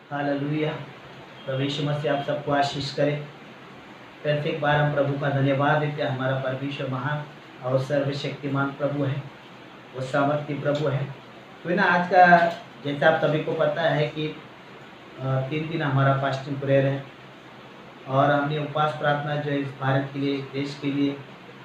Hallelujah. प्रभु यीशु मसीह आप सबको आशीष करे। फिर से एक बार हम प्रभु का धन्यवाद देते हैं। हमारा परमेश्वर महान और सर्वशक्तिमान प्रभु है, वो सामर्थ्य प्रभु है। तो ना आज का जैसे आप सभी को पता है कि 3 दिन हमारा फास्टिंग प्रेयर है और हमने उपवास प्रार्थना जो है इस भारत के लिए, देश के लिए,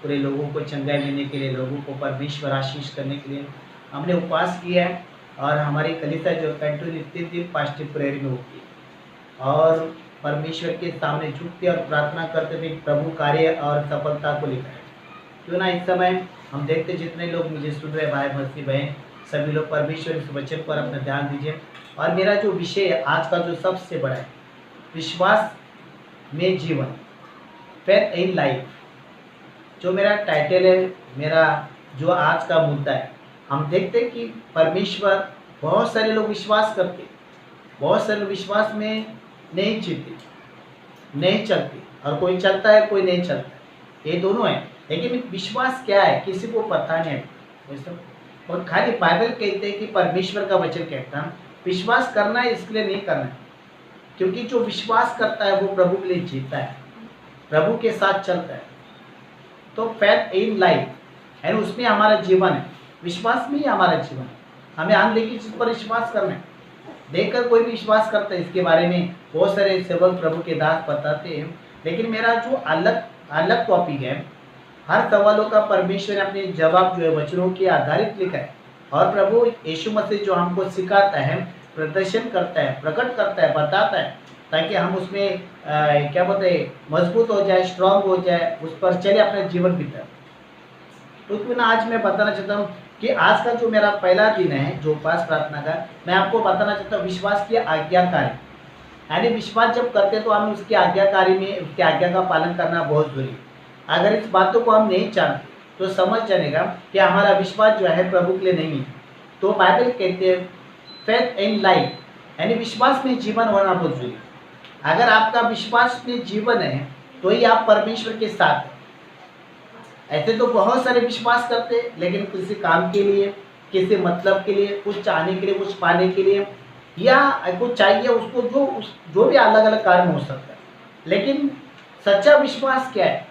पूरे लोगों को चंगाई देने के लिए, लोगों को परमेश्वर आशीष करने के लिए हमने उपवास किया है। और हमारी कलीसिया जो कंटिन्यू 3 दिन फास्टिंग प्रेयर में होती है और परमेश्वर के सामने झुकते और प्रार्थना करते हुए प्रभु कार्य और सफलता को लेकर है। क्यों ना इस समय हम देखते जितने लोग मुझे सुन रहे भाई मसीह बहन, सभी लोग परमेश्वर इस वचन पर अपना ध्यान दीजिए। और मेरा जो विषय है आज का जो सबसे बड़ा है, विश्वास में जीवन, फेथ इन लाइफ, जो मेरा टाइटल है, मेरा जो आज का मुद्दा है। हम देखते हैं कि परमेश्वर, बहुत सारे लोग विश्वास करते, बहुत सारे लोग विश्वास में नहीं जीते, नहीं चलते, और कोई चलता है कोई नहीं चलता, ये दोनों है। लेकिन विश्वास क्या है किसी को पता नहीं है। और खाली बाइबल कहते हैं कि परमेश्वर का वचन कहता है विश्वास करना है, इसके लिए नहीं करना है। क्योंकि जो विश्वास करता है वो प्रभु के लिए जीता है, प्रभु के साथ चलता है। तो फेथ इन लाइफ यानी उसमें हमारा जीवन है, विश्वास में ही हमारा जीवन है। हमें आने की चीज़ पर विश्वास करना है। देखकर कोई भी विश्वास करता है, इसके बारे में बहुत सारे सेवक प्रभु के दास बताते हैं। लेकिन मेरा जो अलग टॉपिक है, हर सवालों का परमेश्वर ने अपने जवाब जो है वचनों के आधारित लिखा है। और प्रभु यीशु मसीह जो हमको सिखाता है, प्रदर्शन करता है, प्रकट करता है, बताता है, ताकि हम उसमें क्या बोलते हैं, मजबूत हो जाए, स्ट्रांग हो जाए, उस पर चले अपना जीवन बीता। तो क्यों ना आज मैं बताना चाहता हूँ कि आज का जो मेरा पहला दिन है जो उपवास प्रार्थना का, मैं आपको बताना चाहता हूँ विश्वास की आज्ञाकारी। यानी विश्वास जब करते हैं तो हम उसकी आज्ञाकारी में, उसकी आज्ञा का पालन करना बहुत जरूरी है। अगर इस बातों को हम नहीं जानते तो समझ जाएगा कि हमारा विश्वास जो है प्रभु के लिए नहीं है। तो बाइबल कहते हैं फेथ इन लाइफ, यानी विश्वास में जीवन होना बहुत जरूरी है। अगर आपका विश्वास में जीवन है तो ही आप परमेश्वर के साथ हैं। ऐसे तो बहुत सारे विश्वास करते हैं, लेकिन किसी काम के लिए, किसी मतलब के लिए, कुछ चाहने के लिए, कुछ पाने के लिए, या कुछ चाहिए उसको, जो भी अलग अलग कारण हो सकता है। लेकिन सच्चा विश्वास क्या है?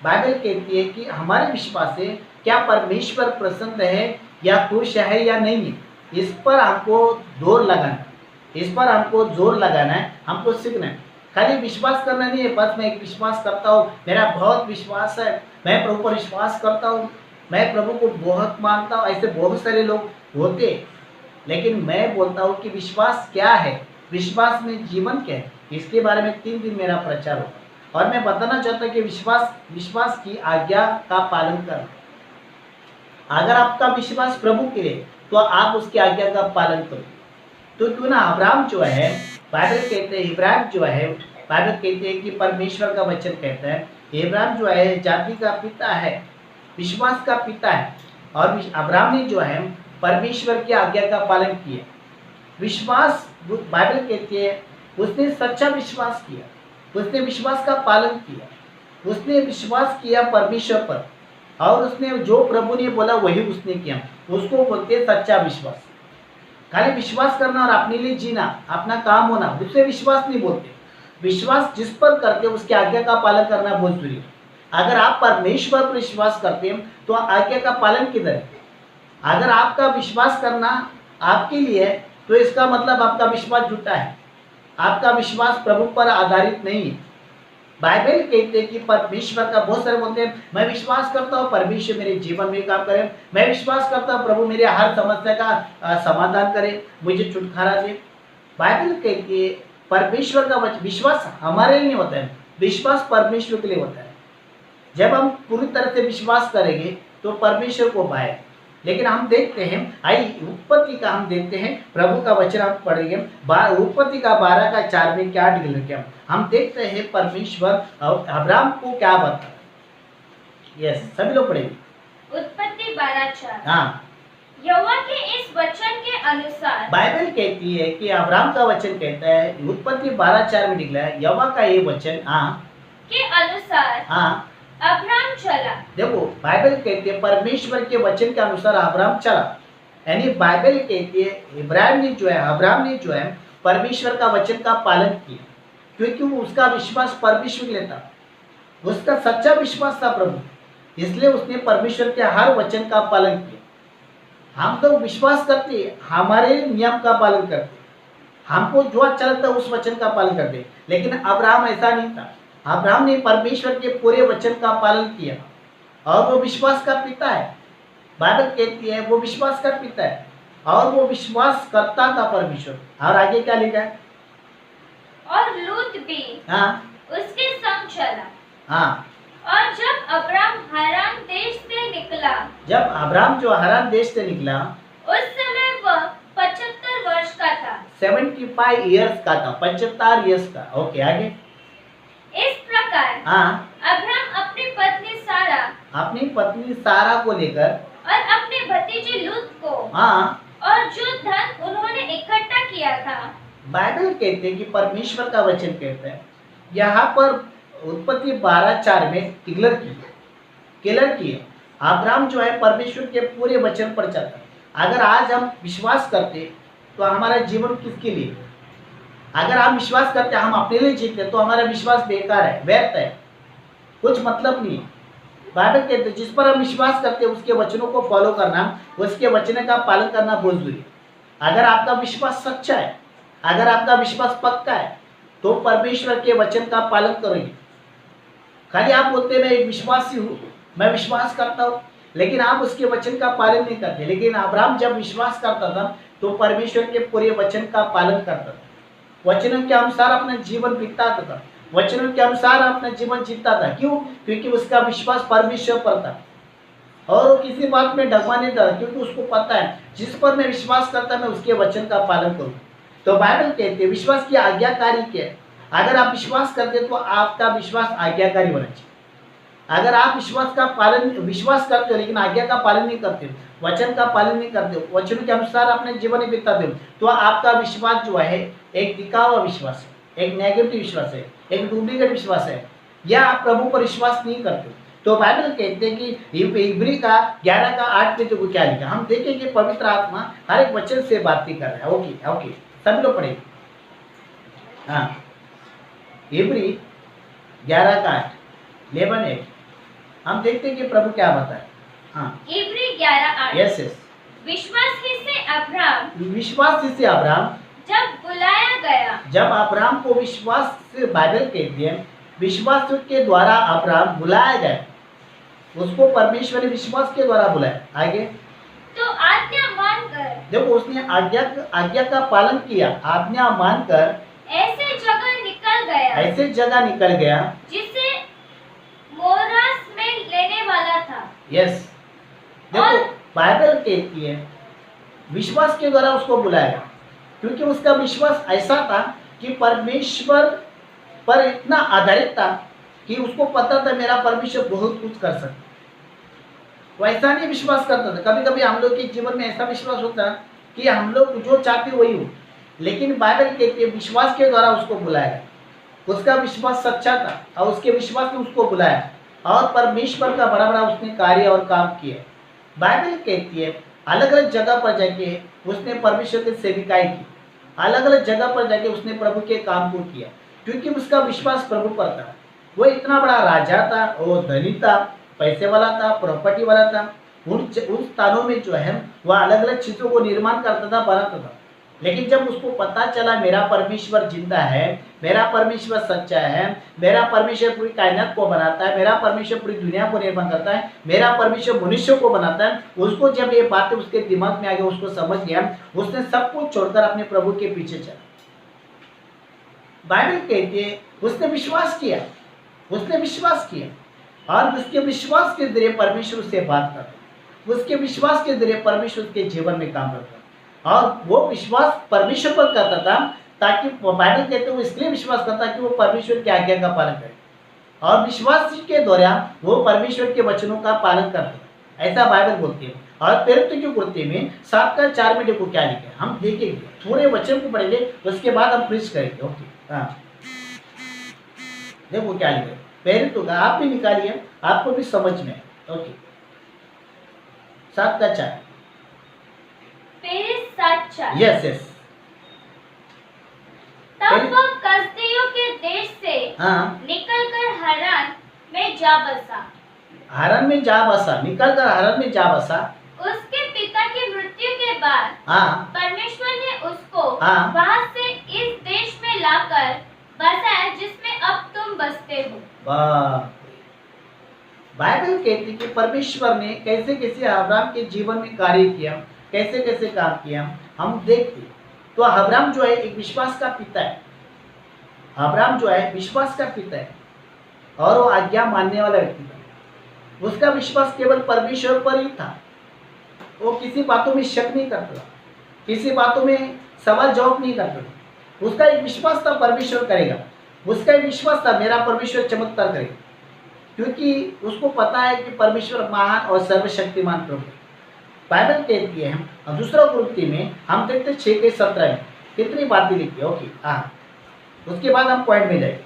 बाइबल कहती है कि हमारे विश्वास से क्या परमेश्वर प्रसन्न है या खुश है या नहीं है, इस पर हमको जोर लगाना है, इस पर हमको जोर लगाना है, हमको सीखना है। खाली विश्वास करना नहीं है, बस मैं एक विश्वास करता हूँ, मेरा बहुत विश्वास है, मैं प्रभु पर विश्वास करता हूँ, मैं प्रभु को बहुत मानता हूँ। ऐसे बहुत सारे लोग होते, लेकिन मैं बोलता हूँ कि विश्वास क्या है, विश्वास में जीवन क्या है, इसके बारे में 3 दिन मेरा प्रचार होगा। और मैं बताना चाहता हूँ कि विश्वास की आज्ञा का पालन करना। अगर आपका विश्वास प्रभु के लिए, तो आप उसकी आज्ञा का पालन करो। तो क्यों ना अब्राहम जो है, बाइबल कहते हैं इब्राहिम जो है, बाइबल कहते हैं कि परमेश्वर का वचन कहता है इब्राहिम जो है जाति का पिता है, विश्वास का पिता है। और अब्राहम ने जो है परमेश्वर की आज्ञा का पालन किया। विश्वास, बाइबल कहती है उसने सच्चा विश्वास किया, उसने विश्वास का पालन किया, उसने विश्वास किया परमेश्वर पर, और उसने जो प्रभु ने बोला वही उसने किया। उसको बोलते हैं सच्चा विश्वास। खाली विश्वास करना और अपने लिए जीना, अपना काम होना, उससे विश्वास नहीं बोलते। विश्वास जिस पर करते हैं उसकी आज्ञा का पालन करना बहुत जरूरी है। अगर आप परमेश्वर पर विश्वास करते हैं तो आज्ञा का पालन किधर है? अगर आपका विश्वास करना आपके लिए है तो इसका मतलब आपका विश्वास झूठा है, आपका विश्वास प्रभु पर आधारित नहीं है। बाइबल कहते हैं कि परमेश्वर का, बहुत सारे बोलते हैं मैं विश्वास करता हूँ परमेश्वर मेरे जीवन में काम करे, मैं विश्वास करता हूँ प्रभु मेरे हर समस्या का समाधान करे, मुझे छुटकारा दे। बाइबल कहती है परमेश्वर का विश्वास हमारे लिए नहीं होता है, विश्वास परमेश्वर के लिए होता है। जब हम पूरी तरह से विश्वास करेंगे तो परमेश्वर को पाए। लेकिन हम देखते हैं, आई उत्पत्ति का हम देखते हैं, प्रभु का वचन हम पढ़ेंगे, उत्पत्ति का 12 का 4 में क्या डिक्लेयर किया, हम देखते हैं परमेश्वर अब्राहम को क्या बता। यस, सभी लोग पढ़ेंगे उत्पत्ति 12:4। हाँ, यहोवा के इस वचन के अनुसार, बाइबल कहती है कि अब्राहम का वचन कहता है, उत्पत्ति 12:4 में डिक्लेयर, यहोवा का ये वचन के अनुसार हाँ अब्राहम चला। देखो, बाइबल कहती है परमेश्वर के वचन के अनुसार अब्राहम चला। यानी बाइबल कहती है अब्राहम ने जो है परमेश्वर का वचन का पालन किया, क्योंकि वो उसका विश्वास परमेश्वर लेता, उसका सच्चा विश्वास था प्रभु, इसलिए उसने परमेश्वर के हर वचन का पालन किया। हम तो विश्वास करते, हमारे नियम का पालन करते, हमको जो अच्छा लगता है उस वचन का पालन करते, लेकिन अब्राहम ऐसा नहीं था। अब्राहम ने परमेश्वर के पूरे वचन का पालन किया और वो विश्वास का पिता है। बाइबल कहती है वो विश्वास का पिता है और वो विश्वास करता था परमेश्वर। और आगे क्या लिखा है? और लूत भी हाँ उसके संग चला। हाँ, और जब अब्राम हारान देश से निकला, जब अब्राहम जो हारान देश से निकला उस समय वह 75 वर्ष का था। 75 ईयर्स का था, 75 ईयर्स का। ओके आगे। इस प्रकार हाँ, अब्राम अपनी पत्नी सारा अपनी पत्नी सारा को लेकर और अपने भतीजे लूत को हाँ, और जो धन उन्होंने इकट्ठा किया था। बाइबल कहते हैं कि परमेश्वर का वचन कहता है यहाँ पर उत्पत्ति 12:4 में क्लियर किए अब्राहम जो है परमेश्वर के पूरे वचन पर चलता है। अगर आज हम विश्वास करते तो हमारा जीवन किसके लिए? अगर हम विश्वास करते हम अपने लिए जीते तो हमारा विश्वास बेकार है, व्यर्थ है, कुछ मतलब नहीं है। बाइबल कहते जिस पर हम विश्वास करते हैं उसके वचनों को फॉलो करना, उसके वचन का पालन करना बहुत जरूरी है। अगर आपका विश्वास सच्चा है, अगर आपका विश्वास पक्का है तो परमेश्वर के वचन का पालन करोगे। खाली आप बोलते मैं एक विश्वासी हूँ, मैं विश्वास करता हूँ, लेकिन आप उसके वचन का पालन नहीं करते। लेकिन अब्राहम जब विश्वास करता था तो परमेश्वर के पूरे वचन का पालन करता था, वचनों के अनुसार अपना जीवन बिताता था, वचनों के अनुसार अपना जीवन जीता था। क्यों? क्योंकि उसका विश्वास परमेश्वर पर था और वो किसी बात में डगमा नहीं था, क्योंकि उसको पता है जिस पर मैं विश्वास करता मैं उसके वचन का पालन करूँ। तो बाइबल कहते हैं विश्वास की आज्ञाकारी क्या है? अगर आप विश्वास करते तो आपका विश्वास आज्ञाकारी होना चाहिए। अगर आप विश्वास करते हो लेकिन आज्ञा का पालन नहीं करते, वचन का पालन नहीं करते, वचन के अनुसार अपने जीवन में बिताते हो, तो आपका विश्वास जो है एक दिखावा विश्वास है, एक नेगेटिव विश्वास है, एक डुप्लीकेट विश्वास है, या आप प्रभु पर विश्वास नहीं करते। तो बाइबल कहते हैं कि इब्री का 11:8 में जो क्या लिखा, हम देखेंगे पवित्र आत्मा हर एक वचन से बातें कर रहा है। ओके ओके, सभी लोग पढ़ेंगे। हाँ, इब्री 11:8 11:8 हम देखते हैं कि प्रभु क्या बताए। हाँ, इब्री 11:8। Yes yes. विश्वास ही से अब्राम जब बुलाया गया, जब अब्राहम को विश्वास से, बाइबल कहती है विश्वास के द्वारा अब्राहम बुलाया गया, उसको परमेश्वर ने विश्वास के द्वारा बुलाया। आगे, तो आज्ञा मानकर, जब उसने आज्ञा का पालन किया, आज्ञा मानकर ऐसे जगह निकल गया जिसे मोरास में लेने वाला था। यस, देखो बाइबल कहती है विश्वास के द्वारा उसको बुलाया, क्योंकि उसका विश्वास ऐसा था कि परमेश्वर पर इतना आधारित था कि उसको पता था मेरा परमेश्वर बहुत कुछ कर सकता। वो ऐसा नहीं विश्वास करता था। कभी कभी हम लोग के जीवन में ऐसा विश्वास होता है कि हम लोग जो चाहते वही हो, लेकिन बाइबल कहती है विश्वास के द्वारा उसको बुलाया, उसका विश्वास सच्चा था और उसके विश्वास ने उसको बुलाया और परमेश्वर का बड़ा बड़ा उसने कार्य और काम किया। बाइबल कहती है अलग अलग जगह पर जाके उसने परमेश्वर की सेविकाई की, अलग अलग जगह पर जाके उसने प्रभु के काम को किया, क्योंकि उसका विश्वास प्रभु पर था। वो इतना बड़ा राजा था, वो धनी था, पैसे वाला था, प्रॉपर्टी वाला था। उन स्थानों में जो है वह अलग अलग चीज़ों को निर्माण करता था, बनाता था। लेकिन जब उसको पता चला मेरा परमेश्वर जिंदा है, मेरा परमेश्वर सच्चा है, मेरा परमेश्वर पूरी कायनात को बनाता है, मेरा परमेश्वर पूरी दुनिया को निर्माण करता है, मेरा परमेश्वर मनुष्य को बनाता है, उसको जब ये बातें उसके दिमाग में आ गई, उसको समझ गया, उसने सब कुछ छोड़कर अपने प्रभु के पीछे चला। बाइबल कहती है उसने विश्वास किया और उसके विश्वास के जरिए परमेश्वर से बात करता, उसके विश्वास के जरिए परमेश्वर के जीवन में काम करता, और वो विश्वास परमेश्वर पर करता था ताकि बाइबल कहते वो इसलिए विश्वास करता कि वो परमेश्वर की आज्ञा का पालन करे, और विश्वास के दौरान वो परमेश्वर के वचनों का पालन करता, ऐसा बाइबल बोलती है। और प्रेरितों की कृति में 7:4 में देखो क्या लिखा है, हम देखेंगे, थोड़े वचन को पढ़ेंगे, उसके बाद हम प्रीच करेंगे। ओके, हाँ देखो क्या लिखा है प्रेरितों का, आप भी निकालिए, आपको भी समझ में। ओके, 7:4। प्रेरित 7:4। Yes yes. तब वह कसदियों के देश से हाँ, निकलकर हरान में जा बसा। हारान में जा बसा, निकल कर हारान में जा बसा। उसके पिता की मृत्यु के बाद हाँ, परमेश्वर ने उसको हाँ। वहां से इस देश में लाकर बसाया जिसमें अब तुम बसते हो। बाप रे। बाइबल कहती है कि परमेश्वर ने कैसे कैसे अब्राहम के जीवन में कार्य किया, कैसे कैसे काम किया हम देखते। तो अब्राहम जो है एक विश्वास का पिता है। अब्राहम जो है विश्वास का पिता है और वो आज्ञा मानने वाला व्यक्ति था। उसका विश्वास केवल परमेश्वर पर ही था। वो किसी बातों में शक नहीं करता था, किसी बातों में सवाल जवाब नहीं करता था। उसका एक विश्वास था परमेश्वर करेगा, उसका एक विश्वास था मेरा परमेश्वर चमत्कार करेगा, क्योंकि उसको पता है कि परमेश्वर महान और सर्वशक्तिमान प्रभु है। बाइबल कहती है हम दूसरा कुरिन्थियों में हम देखते 6 के 17 में कितनी बातें लिखी है। ओके, हाँ, उसके बाद हम पॉइंट में जाएंगे।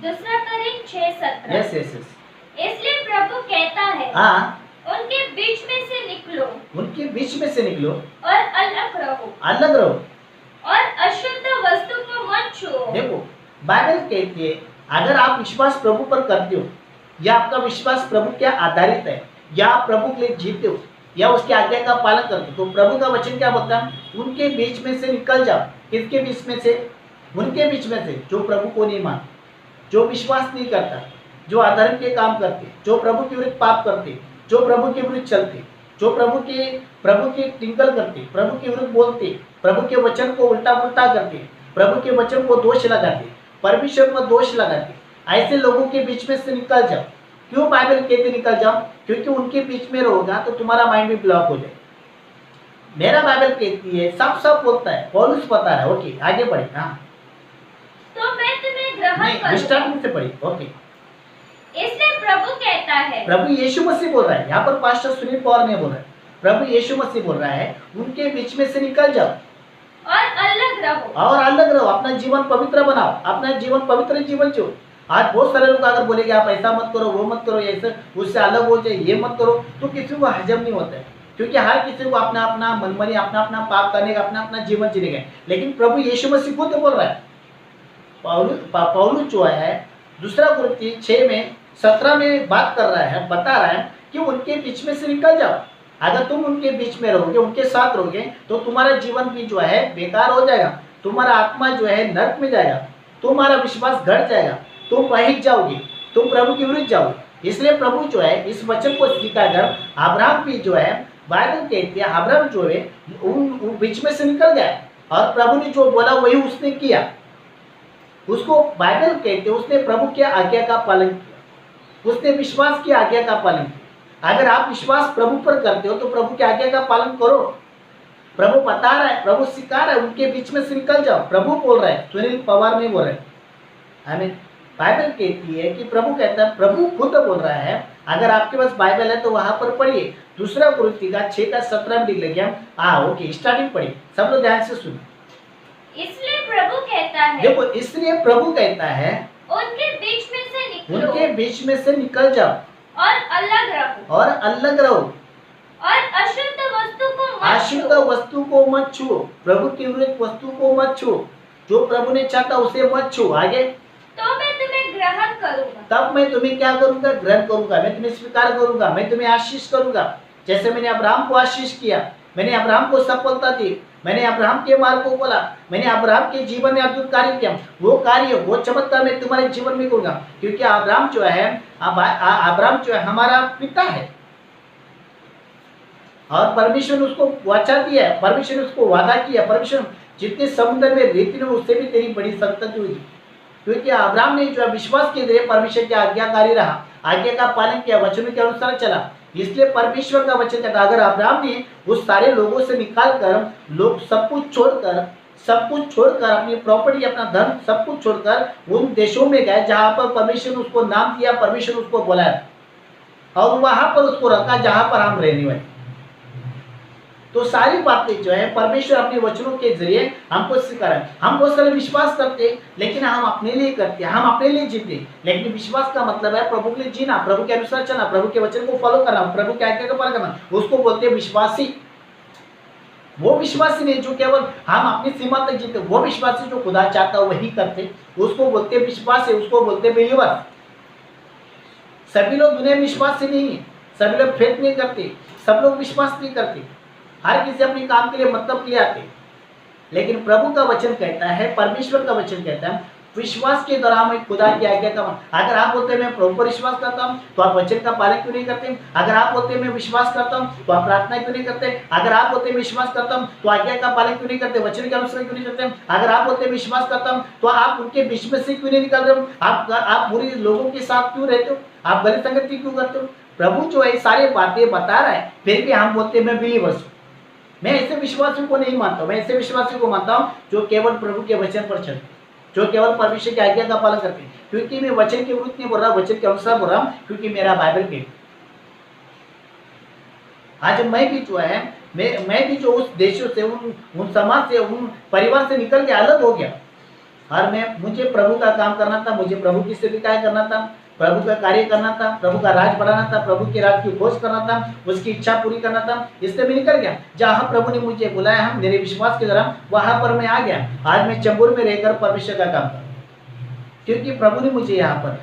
दूसरा करिन्थियों 6:17। यस यस यस, इसलिए प्रभु कहता है, हाँ, उनके बीच में से निकलो उनके बीच में से निकलो और अलग रहो अलग रहो। और अशुद्ध वस्तु को मत छुओ। देखो बाइबल कहती है अगर आप विश्वास प्रभु पर करते हो या आपका विश्वास प्रभु के आधारित है या आप प्रभु के लिए जीते हो या उसकी आज्ञा का पालन करते हो, तो प्रभु का वचन क्या बोलता है? उनके बीच में से निकल जाओ। किसके बीच में से? उनके बीच में से जो प्रभु को नहीं मानते, जो विश्वास नहीं करता, जो अधर्म के काम करते, जो प्रभु के विरुद्ध पाप करते, जो प्रभु के विरुद्ध चलते, जो प्रभु के टिंकल करते, प्रभु के विरुद्ध बोलते, प्रभु के वचन को उल्टा पुल्टा करते, प्रभु के वचन को दोष लगाते, परमेश्वर पर दोष लगाते, ऐसे लोगों के बीच में से निकल जाओ। क्यों बाइबल कहते निकल जाओ? क्योंकि उनके बीच में रहोगा तो तुम्हारा माइंड भी ब्लॉक हो जाए। मेरा बाइबल कहती है सब सब बोलता है, पौलुस बता रहा है। ओके, आगे बढ़े। हाँ, तो मैं तुम्हें ग्रहण नहीं, करूंगा। स्टार्टिंग से पढ़ी। ओके, इसलिए प्रभु कहता है, प्रभु यीशु मसीह बोल रहा है, यहाँ पर पास्टर सुनील पवार नहीं बोल रहा है, प्रभु यीशु मसीह बोल रहा है उनके बीच में से निकल जाओ और अलग रहो। और अलग रहो। अपना जीवन पवित्र बनाओ, अपना जीवन पवित्र जीवन जियो। आज बहुत सारे लोग अगर बोलेंगे आप ऐसा मत करो, वो मत करो, ऐसे उससे अलग हो जाए, ये मत करो, तो किसी को हजम नहीं होता है, क्योंकि हर किसी को अपना अपना मनमानी, अपना अपना पाप करने का, अपना अपना जीवन जीने का। लेकिन प्रभु यीशु मसीह खुद बोल रहा है। पौलुस जो है दूसरा कुरिन्थियों 6 में 17 में बात कर रहा है, बता रहा है कि उनके बीच में से निकल जाओ। अगर तुम उनके बीच में रहोगे, उनके साथ रहोगे, तो तुम्हारा जीवन भी जो है बेकार हो जाएगा, तुम्हारा आत्मा जो है नरक में जाएगा, तुम्हारा विश्वास घट जाएगा, तुम वहीं जाओगे, तुम प्रभु के विरुद्ध जाओगे। इसलिए प्रभु जो है इस वचन को स्वीकार कर अब्राहम भी जो है बाइबल कहती है अब्राहम जो है उन बीच में से निकल गया और प्रभु ने जो बोला वही उसने किया। उसको बाइबल कहते हैं उसने प्रभु की आज्ञा का पालन किया, उसने विश्वास की आज्ञा का पालन किया। अगर आप विश्वास प्रभु पर करते हो तो प्रभु की आज्ञा का पालन करो। प्रभु बता रहा है, प्रभु सिखा रहा है, उनके बीच में से निकल जाओ। प्रभु बोल रहा है, सुनील पवार नहीं बोल रहे। आमीन। बाइबल कहती है कि प्रभु कहता है, प्रभु खुद बोल रहा है। अगर आपके पास बाइबल है तो वहां पर पढ़िए, दूसरा कुरिन्थियों का 6 का 17 में लिख लेंगे हम। ओके, स्टार्टिंग पढ़िए, सब लोग ध्यान से सुनिए। इसलिए प्रभु कहता है, देखो, इसलिए प्रभु कहता है उनके बीच में से निकलो उनके बीच में से निकल जाओ और अलग रहो और अलग रहो और अशुद्ध वस्तु को मत अशुद्ध छुओ। वस्तु को मत छुओ, प्रभु की विरुद्ध वस्तु को मत छुओ, जो प्रभु ने चाहता उसे मत छुओ। आगे, तो मैं तुम्हें ग्रहण करूंगा। तब मैं तुम्हें क्या करूंगा? ग्रहण करूंगा, मैं तुम्हें स्वीकार करूंगा, मैं तुम्हें आशीष करूंगा। जैसे मैंने अब्राहम को आशीष किया, मैंने अब्राहम को सफलता दी, मैंने अब्राहम के मार्ग को बोला, मैंने अब्राहम के जीवन में अद्भुत कार्य किया, वो कार्य वो चमत्कार मैं तुम्हारे जीवन में करूंगा। क्योंकि अब्राहम जो है हमारा पिता है और परमेश्वर ने उसको वाचा दिया है, परमेश्वर ने उसको वादा किया, परमेश्वर जितने समुद्र में रेती ने उससे भी तेरी बड़ी संतति हुई। क्योंकि अब्राहम ने जो है विश्वास के जरिए परमेश्वर के आज्ञाकारी रहा, आज्ञा का पालन किया, वचनों के अनुसार चला। इसलिए परमेश्वर का वचन कहता है अगर अब्राहम ने उस सारे लोगों से निकाल कर लोग सब कुछ छोड़कर अपनी प्रॉपर्टी, अपना धन सब कुछ छोड़कर उन देशों में गए जहां पर परमेश्वर ने उसको नाम दिया, परमेश्वर ने उसको बुलाया और वहां पर उसको रखा जहां पर हम रहने वाले। तो सारी बातें जो है परमेश्वर अपने वचनों के जरिए हमको सिखा रहा है। हम बहुत सारे विश्वास करते हैं लेकिन हम अपने लिए करते हैं, हम अपने लिए जीते। लेकिन विश्वास का मतलब है प्रभु के लिए जीना, प्रभु के अनुसार चलना, प्रभु के वचन को फॉलो करना, प्रभु के आज्ञा का पालन करना, उसको बोलते हैं विश्वासी। वो विश्वासी नहीं जो केवल हम अपनी सीमा तक जीते, वो विश्वासी जो खुदा चाहता है वही करते, उसको बोलते विश्वास है, उसको बोलते बिलीवर। सभी लोग दुनिया में विश्वास से नहीं है, सभी लोग फेथ नहीं करते, सब लोग विश्वास नहीं करते, हर किसी अपने काम के लिए मतलब के लिए आते। लेकिन प्रभु का वचन कहता है, परमेश्वर का वचन कहता है, विश्वास के द्वारा हम खुदा की आज्ञा का, अगर आप बोलते हैं मैं प्रभु पर विश्वास करता हूँ तो आप वचन का पालन क्यों नहीं करते? अगर आप बोलते हैं मैं विश्वास करता हूँ तो आप प्रार्थना क्यों नहीं करते? अगर आप बोलते हैं विश्वास करता हूँ तो आज्ञा का पालन क्यों नहीं करते? वचन के अनुसार क्यों नहीं करते? अगर आप बोलते हैं विश्वास करता हूँ तो आप उनके बीच में से क्यों नहीं निकल रहे हो? आप बुरी लोगों के साथ क्यों रहते हो? आप गलत संगति क्यों करते हो? प्रभु जो है सारी बातें बता रहा है, फिर भी हम बोलते हैं मैं बिलीवर्स हूँ। मैं ऐसे विश्वासियों को नहीं मानता हूँ, मैं ऐसे विश्वासियों को मानता हूँ जो केवल प्रभु के वचन पर चलते, जो केवल परमेश्वर की आज्ञा का पालन करते हैं। क्योंकि मैं वचन के विरुद्ध नहीं बोल रहा, वचन के अनुसार बोल रहा हूँ, क्योंकि मेरा बाइबल के आज मैं भी जो है मैं भी जो उस देशों से, उन समाज से, उन परिवार से निकल के अलग हो गया, और मुझे प्रभु का काम करना था, मुझे प्रभु की सेविकाएं करना था, प्रभु का कार्य करना था, प्रभु का राज बढ़ाना था, प्रभु के राज की खोज करना था, उसकी इच्छा पूरी करना था। इससे मैं निकल गया, जहाँ प्रभु ने मुझे बुलाया है मेरे विश्वास के द्वारा, वहां पर मैं आ गया। आज मैं चंबूर में रहकर परमेश्वर का काम कर, क्योंकि प्रभु ने मुझे यहाँ पर,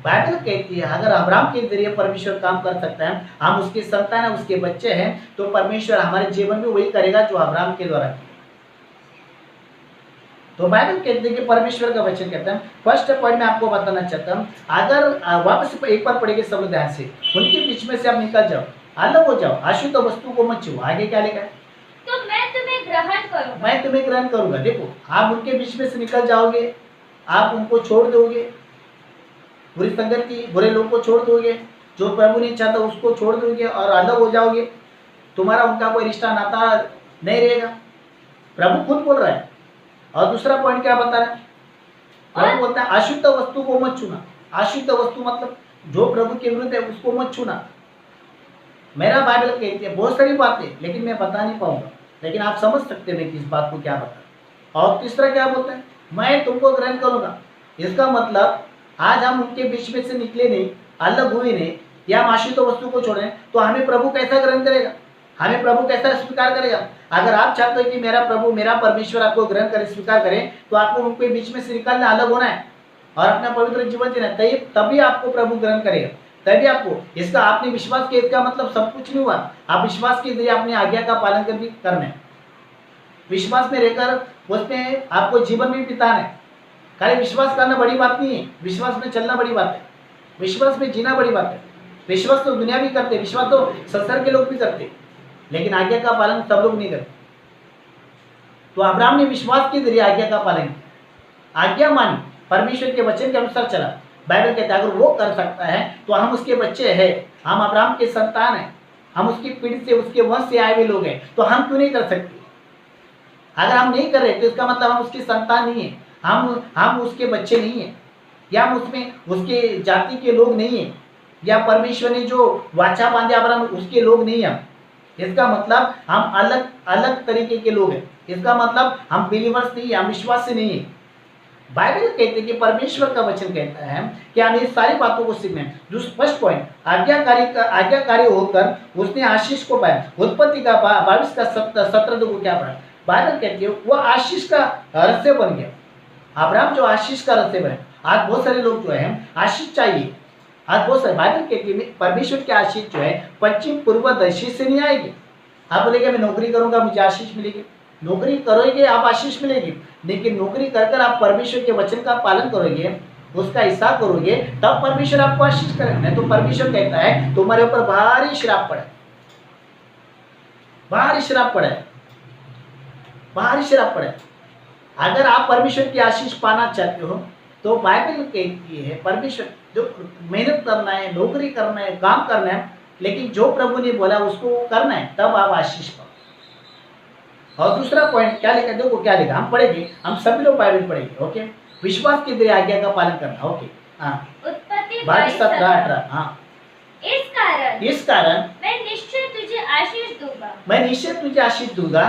बाइबल कहती है अगर अब्राहम के जरिए परमेश्वर काम कर सकता है, हम उसकी संतान है, उसके बच्चे हैं, तो परमेश्वर हमारे जीवन में वही करेगा जो अब्राहम के द्वारा किया। तो बाइबल कहते हैं कि परमेश्वर का वचन कहता है, फर्स्ट पॉइंट मैं आपको बताना चाहता हूँ, अगर वापस एक बार पढ़ेंगे सब ध्यान से, उनके बीच में से आप निकल जाओ, अलग हो जाओ, अशुद्ध वस्तु को मत छुओ। आगे क्या लिखा है? तो मैं तुम्हें ग्रहण करूंगा, मैं तुम्हें ग्रहण करूंगा। देखो, आप उनके बीच में से निकल जाओगे, आप उनको छोड़ दोगे, बुरी संगति, बुरे लोग को छोड़ दोगे, जो प्रभु नहीं चाहता उसको छोड़ दोगे और अलग हो जाओगे, तुम्हारा उनका कोई रिश्ता नाता नहीं रहेगा। प्रभु खुद बोल रहा है। और दूसरा पॉइंट क्या बता रहा है? प्रभु बोलता है अशुद्ध वस्तु को मत छूना। अशुद्ध वस्तु मतलब जो प्रभु के विरुद्ध है उसको मत छूना। मेरा बाइबल कहती है बहुत सारी बातें, लेकिन मैं बता नहीं पाऊंगा, लेकिन आप समझ सकते हैं किस बात को क्या बता। और तीसरा क्या बोलता है? मैं तुमको ग्रहण करूंगा। इसका मतलब आज हम उनके बीच में से निकले नहीं, अलग हुए नहीं, या हम अशुद्ध वस्तु को छोड़े, तो हमें प्रभु कैसा ग्रहण करेगा? हमें प्रभु कैसा स्वीकार करेगा? अगर आप चाहते हो कि मेरा प्रभु, मेरा परमेश्वर आपको ग्रहण करे, स्वीकार करे, तो आपको उनके बीच में से निकलना, अलग होना है और अपना पवित्र जीवन जीना है, तभी आपको प्रभु ग्रहण करेगा, तभी आपको। इसका आपने विश्वास किया, इसका मतलब सब कुछ नहीं हुआ। आप विश्वास के जरिए अपनी आज्ञा का पालन कर भी करना है, विश्वास में रहकर उसमें आपको जीवन भी बिताना है। खाली विश्वास करना बड़ी बात नहीं है, विश्वास में चलना बड़ी बात है, विश्वास में जीना बड़ी बात है। विश्वास तो दुनिया भी करते, विश्वास तो संसार के लोग भी करते, लेकिन आज्ञा का पालन सब लोग नहीं करते। तो अब्राहम ने विश्वास के जरिए आज्ञा का पालन किया, आज्ञा मानी, परमेश्वर के वचन के अनुसार चला। बाइबल कहता है अगर वो कर सकता है तो हम उसके बच्चे हैं, हम अब्राहम के संतान हैं, हम उसकी पीढ़ी से, उसके वंश से आए हुए लोग हैं, तो हम क्यों नहीं कर सकते? अगर हम नहीं कर रहे तो इसका मतलब हम उसकी संतान नहीं है, हम उसके बच्चे नहीं है, या हम उसमें उसके जाति के लोग नहीं है, या परमेश्वर ने जो वाचा बांधे अब्राहम उसके लोग नहीं है। इसका मतलब हम अलग अलग तरीके के लोग हैं। इसका मतलब हम बिलीवर्स नहीं है, हम विश्वास से नहीं है। बाइबल कहते हैं कि परमेश्वर का वचन कहता है कि हम इस सारी बातों को सीखना है। जो फर्स्ट पॉइंट, आज्ञाकारी होकर उसने आशीष को पाया। उत्पत्ति का 22 का 17 को क्या पढ़ा? बाइबल कहती है वो आशीष का रहस्य बन गया। अब्राहम जो आशीष का रहस्य बने। आज बहुत सारे लोग जो है आशीष चाहिए, आज बहुत सारे, बाइबल कहती है परमेश्वर की आशीष जो है पश्चिम पूर्व दक्षिण से नहीं आएगी। आप बोलेंगे मैं नौकरी करूंगा मुझे आशीष मिलेगी, नौकरी करोगे आप आशीष मिलेगी, लेकिन नौकरी कर आप परमेश्वर के वचन का पालन करोगे, उसका हिस्सा करोगे, तब परमेश्वर आपको आशीष करेगा। नहीं तो परमेश्वर कहता है तुम्हारे ऊपर भारी श्राप पड़े, भारी श्राप पड़े, भारी श्राप पड़े। अगर आप परमेश्वर की आशीष पाना चाहते हो तो बाइबल कहती है परमेश्वर जो मेहनत करना है, नौकरी करना है, काम करना है, लेकिन जो प्रभु ने बोला उसको करना है, तब आप आशीष पाओ। और दूसरा पॉइंट क्या लिखा? देखो क्या लिखा, हम पढ़ेंगे, हम सभी लोग बाइबल पढ़ेंगे। ओके, विश्वास के द्वारा आज्ञा का पालन करना। ओके, हाँ, उत्पत्ति 22:17-18। हाँ, इस कारण मैं निश्चय तुझे आशीष दूंगा, मैं निश्चय तुझे आशीष दूंगा,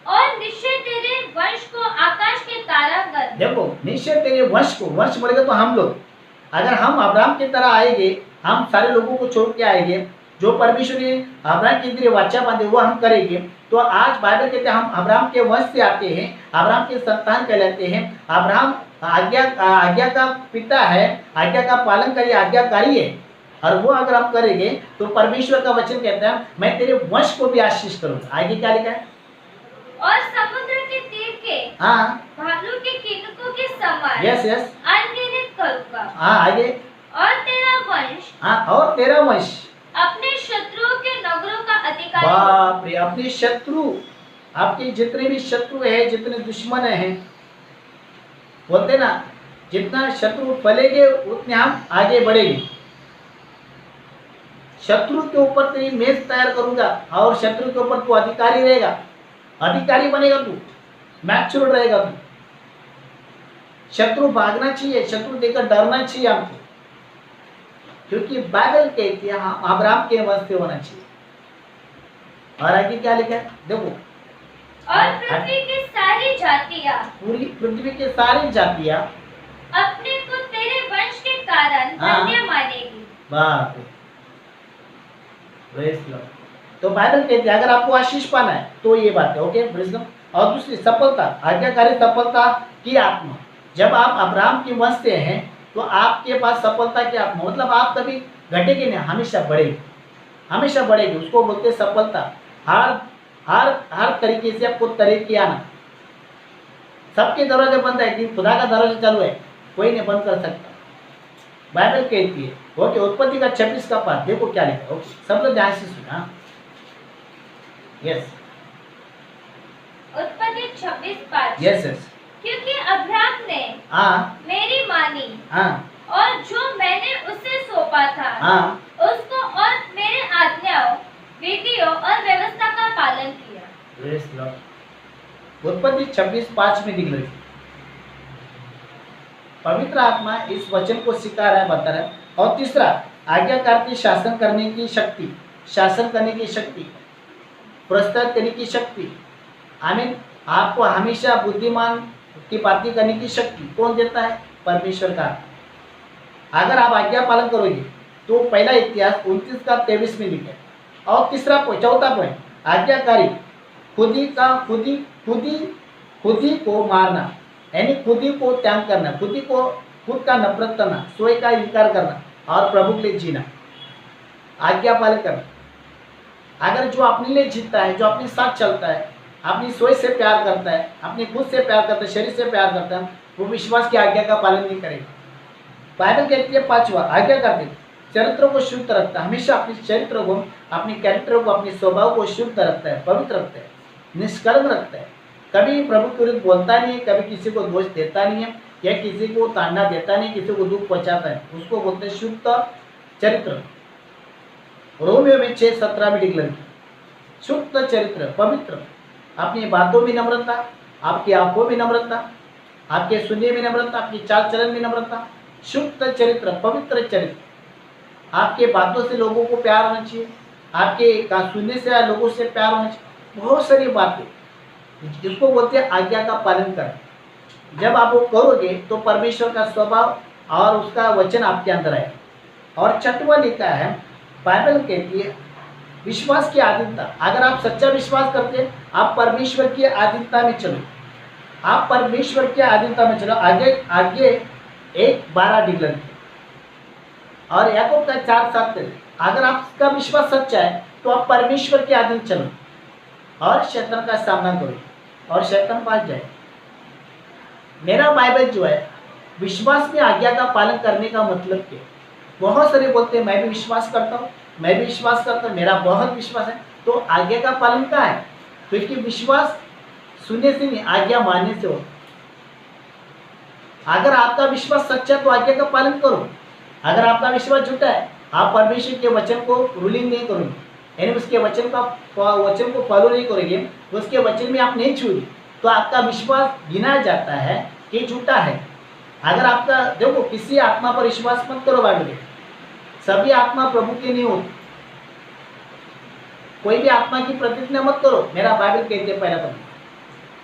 और निश्चय तेरे वंश को आकाश के तारा कर। देखो, निश्चय तेरे वंश को, वंश बोलेगा तो हम लोग, अगर हम अब्राहम की तरह आएंगे, हम सारे लोगों को छोड़ के आएंगे, जो परमेश्वर ने अब्राहम के जरिए वाचा बांधे वो हम करेंगे, तो आज बाइबल कहते हैं हम अब्राहम के वंश से आते हैं, अब्राहम के संतान कहलाते हैं। अब्राहम आज्ञा का पिता है, आज्ञा का पालन करिए, आज्ञाकारी है। और वो अगर हम करेंगे तो परमेश्वर का वचन कहता है मैं तेरे वंश को भी आशीष करूंगा। आगे क्या लिखा है? और समुद्र के तीर के हाँ भालू के किनकों के समान यस यस अनगिनत करूंगा। हाँ आगे और तेरा वंश हाँ और तेरा वंश अपने शत्रुओं के नगरों का अधिकारी बाप रे, अपने शत्रु, आपके जितने भी शत्रु है, जितने दुश्मन हैं, बोलते ना जितना शत्रु फैलेंगे उतने हम आगे बढ़ेंगे। शत्रु के ऊपर तेरी मेज तैयार करूंगा और शत्रु के ऊपर तू अधिकारी रहेगा, अधिकारी बनेगा, तू मैच्योर रहेगा तू। शत्रु भागना चाहिए, शत्रु देखकर डरना चाहिए हमको, क्योंकि बाइबल कहती है हम अब्राहम के वंश से होना चाहिए। और आगे क्या लिखा है देखो, और पृथ्वी की सारी जातियां पूरी पृथ्वी के सारी जातियां अपने को तेरे वंश के कारण हाँ। धन्य मानेगी। बाप रे, प्रेज़ लॉर्ड। तो बाइबल कहती है अगर आपको आशीष पाना है तो ये बात है, ओके प्रेज़ लॉर्ड। और दूसरी सफलता, आज्ञाकारी सफलता की आत्मा। जब आप अब्राहम के वंश से हैं तो आपके पास सफलता की आत्मा, मतलब आप कभी घटेगी नहीं, हमेशा बढ़ेगी, हमेशा बढ़ेगी। उसको बोलते हैं सफलता। हर हर हर तरीके से आपको तरक्की आना। सबके दरवाजे बंद है, लेकिन खुदा का दरवाजा चालू है, कोई नहीं बंद कर सकता। बाइबल कहती है ओके, उत्पत्ति का 26 का पाठ देखो क्या लिखा है। ओके सब लोग ध्यान से सुना। यस उत्पत्ति 26:5। यस यस क्योंकि अब्राहम ने हाँ मेरी मानी हाँ और जो मैंने उसे सौंपा था हाँ उसको और मेरे आज्ञाओं, विधियों और व्यवस्था का पालन किया। Praise Lord. उत्पत्ति 26:5 में दिख रही है। पवित्र आत्मा इस वचन को सिखा रहा है, बता रहा है। और तीसरा, आज्ञाकार की शासन करने की शक्ति, शासन करने की शक्ति, प्रस्तुत करने की शक्ति। आमीन। आपको हमेशा बुद्धिमान की बातें करने की शक्ति कौन देता है? परमेश्वर का। अगर आप आज्ञा पालन करोगे तो पहला इतिहास 29 का 23 में लिखा है। और तीसरा चौथा पॉइंट, आज्ञाकारी खुद ही को मारना, यानी खुद ही को त्याग करना, खुद का नफरत करना, स्वयं का इनकार करना और प्रभु के लिए जीना, आज्ञा पालन करना। अगर जो अपने लिए जीता है, जो अपने साथ चलता है, अपनी सोच से प्यार करता है, अपनी खुद से प्यार करता है, शरीर से प्यार करता है, वो विश्वास की आज्ञा का पालन नहीं करेगा। बाइबल कहती है पांचवा, आज्ञा करते चरित्र को शुद्ध रखता है। हमेशा अपने चरित्र को, अपने कैरेक्टर को, अपने स्वभाव को शुद्ध रखता है, पवित्र रखता है, निष्कलंक रखता है। कभी प्रभु के विरुद्ध बोलता नहीं है, कभी किसी को दोष देता नहीं है, या किसी को ताड़ना देता नहीं, किसी को दुख पहुंचाता है। उसको बोलते हैं शुद्ध चरित्र। रोमियो में 6:17 में डिक्लेयर किया, शुद्ध चरित्र, पवित्र, अपनी बातों में नम्रता, आपकी आंखों में नम्रता, आपके सुनने में नम्रता, आपकी चाल चलन में नम्रता, शुद्ध चरित्र, पवित्र चरित्र। आपके बातों से लोगों को प्यार होना चाहिए, आपके सुनने से लोगों से प्यार होना चाहिए। बहुत सारी बातें जिसको बोलते हैं आज्ञा का पालन कर। जब आप वो करोगे तो परमेश्वर का स्वभाव और उसका वचन आपके अंदर आए। और छठवां लिखा है, बाइबल कहती है विश्वास की आधीनता। अगर आप सच्चा विश्वास करते हैं, आप परमेश्वर की आधीनता में चलो, आप परमेश्वर की आधीनता में चलो। आगे 1:12 डिक्लेयर किया। और याकूब का 4:7, अगर आपका विश्वास सच्चा है तो आप परमेश्वर के अधीन चलो और शैतान का सामना करो और शैतान भाग जाए। मेरा बाइबल जो है, विश्वास में आज्ञा का पालन करने का मतलब क्या? बहुत सारे बोलते हैं मैं भी विश्वास करता हूँ, मैं भी विश्वास करता हूँ, मेरा बहुत विश्वास है। तो आज्ञा का पालन क्या है? क्योंकि विश्वास सुनने से नहीं, आज्ञा मानने से हो। अगर आपका विश्वास सच्चा है तो आज्ञा का पालन करो। अगर आपका विश्वास झूठा है, आप परमेश्वर के वचन को रूलिंग नहीं करोगे, यानी उसके वचन को फॉलो नहीं करोगे, उसके वचन में आप नहीं छूगे, तो आपका विश्वास गिना जाता है कि झूठा है। अगर आपका देखो, किसी आत्मा पर विश्वास मत करो। बाइबल सभी आत्मा प्रभु की नहीं होती। कोई भी आत्मा की प्रतिज्ञा मत करो। मेरा बाइबल कहते हैं पहला पद,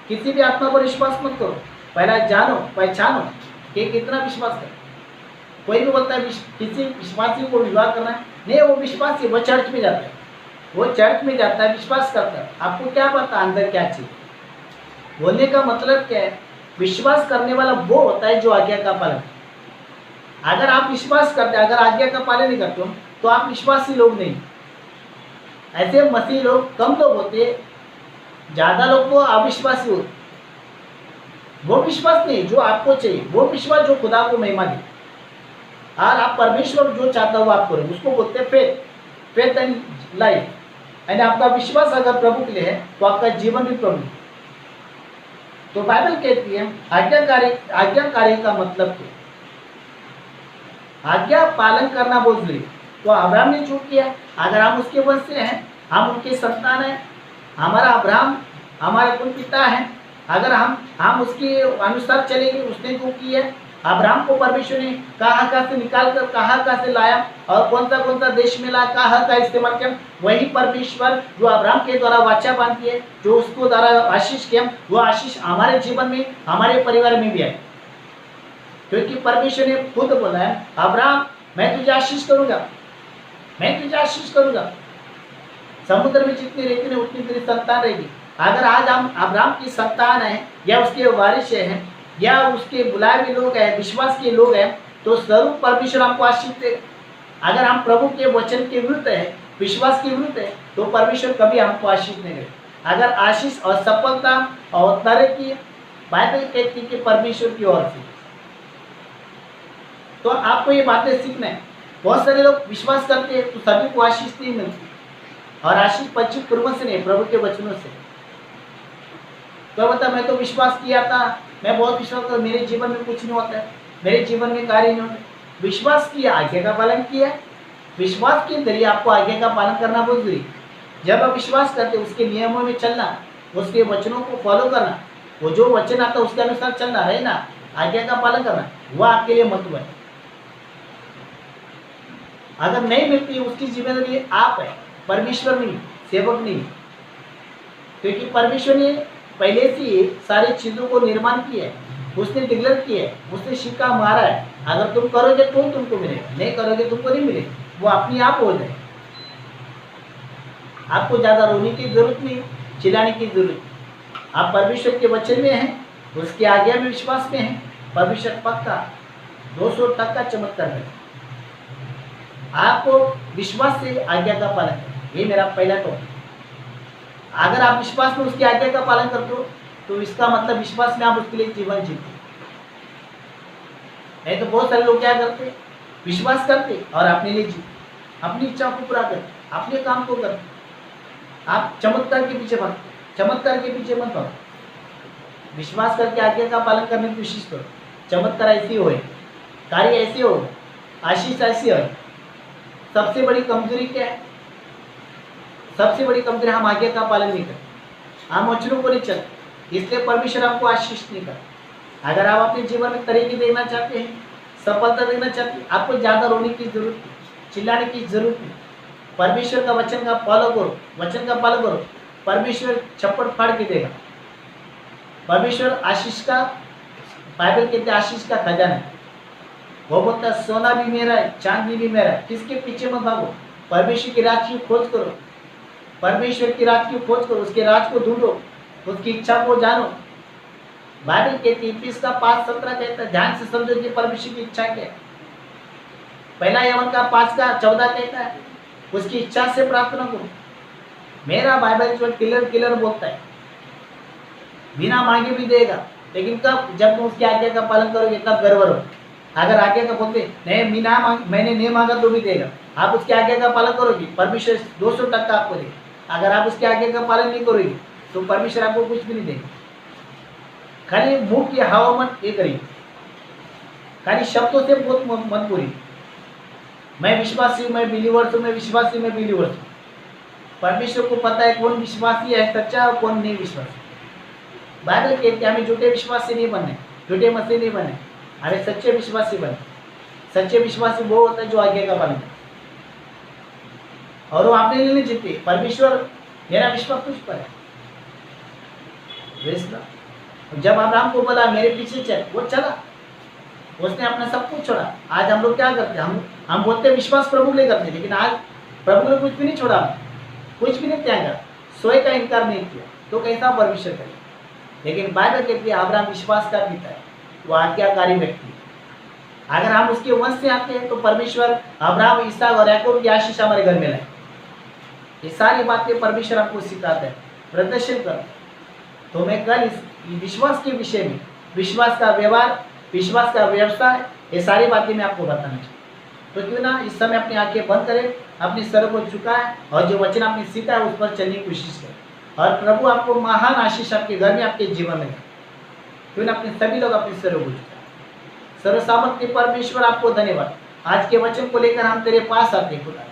किसी भी आत्मा पर विश्वास मत करो। पहला जानो, पहचानो कि कितना विश्वास कर। कोई भी बोलता है किसी विश्वासी को विवाह करना है, नहीं, वो विश्वासी, वो चर्च में जाता है, वो चर्च में जाता है, विश्वास करता है। आपको क्या पता अंदर क्या चीज? बोलने का मतलब क्या है? विश्वास करने वाला वो होता है जो आज्ञा का पालन। अगर आप विश्वास करते, अगर आज्ञा का पालन नहीं करते हो तो आप विश्वासी लोग नहीं। ऐसे मसीह लोग कम लोग होते, ज्यादा लोग वो अविश्वासी होते। वो विश्वास नहीं जो आपको चाहिए, वो विश्वास जो खुदा को महिमा दे। और आप परमेश्वर जो चाहता हो आप करो, उसको बोलते हैं फेथ, फेथ एंड लाइफ। यानी आपका विश्वास अगर प्रभु के लिए है तो आपका जीवन भी प्रभु। तो बाइबल कहती है आज्ञाकारी का मतलब क्या? आज्ञा पालन करना बहुत जरूरी। तो अब्राहम ने जो किया, अगर हम उसके वंश से हैं, हम उनके संतान हैं, हमारा अब्राहम हमारा कुल पिता है, अगर हम उसके अनुसार चलेंगे, उसने जो किया, अब्राहम को परमेश्वर ने कहाँ से निकाल कर कहाँ से लाया और कौन सा देश में लाया, कहाँ का इस्तेमाल किया, वही परमेश्वर जो अब्राहम के द्वारा वाचा बांधती है, जो उसको द्वारा आशीष किया, वो आशीष हमारे जीवन में, हमारे परिवार में भी है। क्योंकि परमेश्वर ने खुद बोला है, अब्राहम मैं तुझे आशीष करूंगा, मैं तुझे आशीष करूंगा। समुद्र में जितनी रेती है उतनी तेरी संतान रहेगी। अगर आज हम अब्राहम की संतान है या उसके वारिस हैं या उसके बुलाए हुए लोग हैं, विश्वास के लोग हैं, तो जरूर परमेश्वर हमको आशीष देगा। अगर हम प्रभु के वचन के विरुद्ध है, विश्वास के विरुद्ध है, तो परमेश्वर कभी हमको आशीष नहीं देगा। अगर आशीष और सफलता और तरक्की बाइबल कहती है कि परमेश्वर की ओर से, तो आपको ये बातें सीखना है। बहुत सारे लोग विश्वास करते हैं तो सभी को आशीष नहीं मिलती, और आशीष पश्चिम पूर्व से नहीं, प्रभु के वचनों से। तो बता, मैं तो विश्वास किया था, मैं बहुत विश्वास कर, मेरे जीवन में कुछ नहीं होता है, मेरे जीवन में कार्य नहीं होता। विश्वास किया, आज्ञा का पालन किया। विश्वास के जरिए आपको आज्ञा का पालन करना बहुत जरूरी। जब आप विश्वास करते, उसके नियमों में चलना, उसके वचनों को फॉलो करना, वो जो वचन आता है उसके अनुसार चलना, रहना, आज्ञा का पालन करना, वह आपके लिए महत्व है। अगर नहीं मिलती, उसकी जिम्मेदारी आप है, परमेश्वर नहीं, सेवक नहीं। क्योंकि परमेश्वर ने पहले से ही सारी चीजों को निर्माण किया है, उसने डिक्लेयर किया है, उसने सिक्का मारा है। अगर तुम करोगे तो तुमको मिलेगा, नहीं करोगे तुमको नहीं मिलेगा, वो अपने आप हो जाए। आपको ज्यादा रोने की जरूरत नहीं, चिल्लाने की जरूरत नहीं। आप परमेश्वर के वचन में हैं, उसकी आज्ञा में विश्वास में हैं, परमेश्वर पक्का 200% चमत्कार है। आपको विश्वास से आज्ञा का पालन करें, ये मेरा पहला टॉपिक। अगर आप विश्वास में उसकी आज्ञा का पालन करते हो तो इसका मतलब विश्वास में आप उसके लिए जीवन जीते। नहीं तो बहुत सारे लोग क्या करते, विश्वास करते और अपने लिए जीते, अपनी इच्छा को पूरा करते, अपने काम को करते। आप चमत्कार के पीछे भागते, चमत्कार के पीछे मत भागो। विश्वास करके आज्ञा का पालन करने की कोशिश करो। चमत्कार ऐसी हो, कार्य ऐसे हो, आशीष ऐसी हो। सबसे बड़ी कमजोरी क्या है? सबसे बड़ी कमजोरी, हम आज्ञा का पालन नहीं करते, हम वचनों को नहीं चलते, इसलिए परमेश्वर आपको आशीष नहीं करता। अगर आप अपने जीवन में तरक्की देखना चाहते हैं, सफलता देखना चाहते हैं, आपको ज्यादा रोने की जरूरत नहीं, चिल्लाने की जरूरत नहीं। परमेश्वर का वचन का फॉलो करो, वचन का पालन करो, परमेश्वर छप्पड़ फाड़ के देगा। परमेश्वर आशीष का, बाइबल कहते हैं आशीष का खजाना है। वो बोलता है सोना भी मेरा है, चांदी भी मेरा है। किसके पीछे मत भागो, परमेश्वर की राज की खोज करो, परमेश्वर की राज की खोज करो, उसके राज को ढूंढो, उसकी इच्छा को जानो। बाइबल कहती है 30 का 5:17 कहता है, ध्यान से समझो कि परमेश्वर की इच्छा क्या है। पहला यवन का 5 का 14 कहता है, उसकी इच्छा से प्रार्थना करो। मेरा बाइबल जो क्लियर बोलता है, बिना मांगे भी देगा, लेकिन कब? जब तुम उसकी आज्ञा का पालन करोगे तब गर्व रहो। अगर आज्ञा का बोलते नहीं, मैंने नहीं मांगा तो भी देगा, आप उसकी आज्ञा का पालन करोगे, परमेश्वर 200% आपको देगा। अगर आप उसकी आज्ञा का पालन नहीं करोगे तो परमेश्वर आपको कुछ भी नहीं देगा। खाली मुंह की हवा मत ये करिए, खाली शब्दों से बहुत मत बोलिए, मैं विश्वासी हूँ, मैं बिलीवर्स हूँ, मैं विश्वासी, मैं बिलीवर्स हूँ। परमेश्वर को पता है कौन विश्वासी है सच्चा और कौन नहीं विश्वासी। बाइबल कहते हैं हमें झूठे विश्वासी नहीं बनने, झूठे मसीह नहीं बने, हमें सच्चे विश्वासी बने। सच्चे विश्वासी वो होता है जो आज्ञा का पालन करता है, और वो अपने लिए नहीं जीते। परमेश्वर मेरा विश्वास तुझ पर है। जब अब्राहम को बोला मेरे पीछे चल, वो चला। उसने अपना सब कुछ छोड़ा। आज हम लोग क्या करते हैं, हम बोलते हैं विश्वास प्रभु के लिए करते हैं, लेकिन आज प्रभु ने कुछ भी नहीं छोड़ा, कुछ भी नहीं त्यागा, सोए का इनकार नहीं किया, तो कैसा परमेश्वर करे। लेकिन बाइबल कहती है अब्राहम विश्वास का पिता है, वो आज्ञाकारी व्यक्ति है। अगर हम उसके वंश से आते हैं तो परमेश्वर अब्राहम, इसहाक और याकूब की आशीष हमारे घर में लाए। ये सारी बातें परमेश्वर आपको सिखाता है, प्रदर्शन करता है। तो मैं कल इस विश्वास के विषय में, विश्वास का व्यवहार, विश्वास का व्यवसाय, ये सारी बातें मैं आपको बताना चाहूँ। तो क्यों ना इस समय अपनी आंखें बंद करें, अपने सर को झुकाएं और जो वचन आपने सीखा है उस पर चलने की कोशिश करें, और प्रभु आपको महान आशीष आपके घर में, आपके जीवन में। क्यों ना अपने सभी लोग अपने सरों को झुकाएं। सर्वसामर्थ्य परमेश्वर आपको धन्यवाद। आज के वचन को लेकर हम तेरे पास आते हैं खुदा।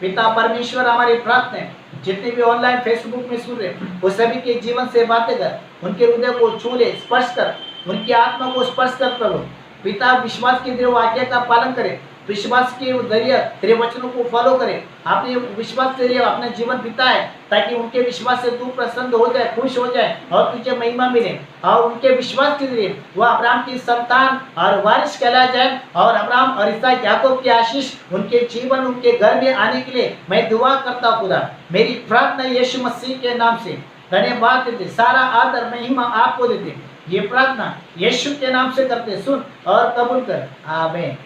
पिता परमेश्वर, हमारी प्रार्थना है जितने भी ऑनलाइन फेसबुक में सुन रहे वो सभी के जीवन से बातें कर, उनके हृदय को छू ले, स्पर्श कर, उनकी आत्मा को स्पर्श कर प्रभु। पिता विश्वास के देव आज्ञा का पालन करे, विश्वास के जरिए तेरे वचनों को फॉलो करे, आपने विश्वास के जरिए अपना जीवन बिताए, ताकि उनके विश्वास से तू प्रसन्न हो जाए, खुश हो जाए और तुझे महिमा मिले। और उनके विश्वास के जरिए वह अब्राहम की संतान और वारिस कहलाया जाए, और अब्राहम और इसहाक याकूब की आशीष उनके जीवन, उनके घर में आने के लिए मैं दुआ करता हूँ खुदा। मेरी प्रार्थना यीशु मसीह के नाम से, धन्यवाद देते, सारा आदर महिमा आपको देते। ये प्रार्थना यीशु के नाम से करते, सुन और कबूल कर, आमीन।